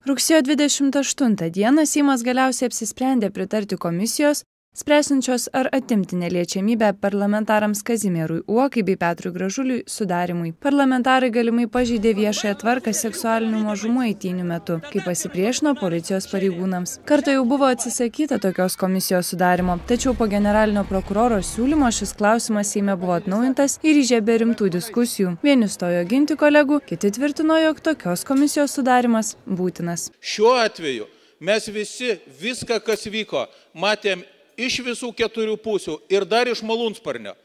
Rugsėjo 28 dieną Seimas galiausiai apsisprendė pritarti komisijos, spręsinčios ar atimti neliečiamybę parlamentarams Kazimierui Uokai bei Petrui Gražuliui sudarimui. Parlamentarai galimai pažeidė viešąją tvarką seksualinių mažumų eitynių metu, kai pasipriešino policijos pareigūnams. Kartą jau buvo atsisakyta tokios komisijos sudarimo, tačiau po generalinio prokuroro siūlymo šis klausimas Seime buvo atnaujintas ir įžiebė rimtų diskusijų. Vieni stojo ginti kolegų, kiti tvirtino, jog tokios komisijos sudarimas būtinas. Šiuo atveju mes visi viską, kas vyko, matėm iš visų keturių pusių ir dar iš malūnsparnio,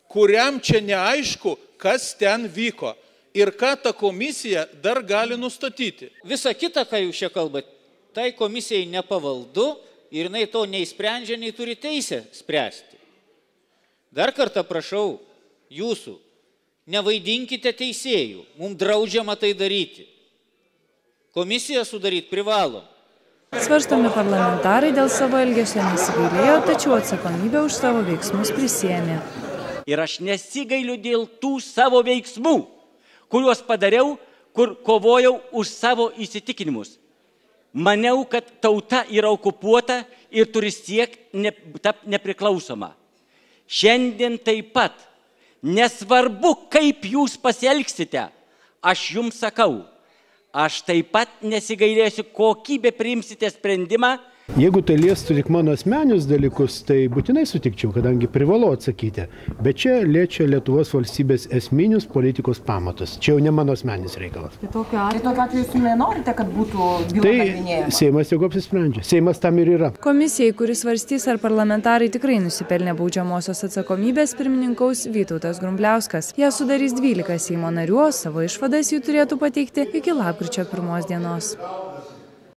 kuriam čia neaišku, kas ten vyko ir ką ta komisija dar gali nustatyti. Visa kita, ką jūs čia kalbate, tai komisijai nepavaldu ir jinai to neįsprendžia, nei turi teisę spręsti. Dar kartą prašau jūsų, nevaidinkite teisėjų, mums draudžiama tai daryti. Komisiją sudaryti privalom. Svarstomi parlamentarai dėl savo elgesio nesigailėjo, tačiau atsakomybę už savo veiksmus prisiėmė. Ir aš nesigailiu dėl tų savo veiksmų, kuriuos padariau, kur kovojau už savo įsitikinimus. Maniau, kad tauta yra okupuota ir turi siekti tapti nepriklausoma. Šiandien taip pat, nesvarbu, kaip jūs pasielgsite, aš jums sakau, aš taip pat nesigailėsiu, kokybę priimsite sprendimą. Jeigu tai liestų tik mano asmeninius dalykus, tai būtinai sutikčiau, kadangi privalau atsakyti. Bet čia liečia Lietuvos valstybės esminius politikos pamatus. Čia jau ne mano asmeninis reikalas. Tai tokiu atveju jūs nenorite, kad būtų byla nagrinėjama? Tai Seimas jau apsisprendžia. Seimas tam ir yra. Komisijai, kuris svarstys, ar parlamentarai tikrai nusipelnė baudžiamosios atsakomybės, pirmininkaus Vytautas Grumbliauskas. Ją sudarys 12 Seimo narių, savo išvadas jų turėtų pateikti iki lapkričio 1 dienos.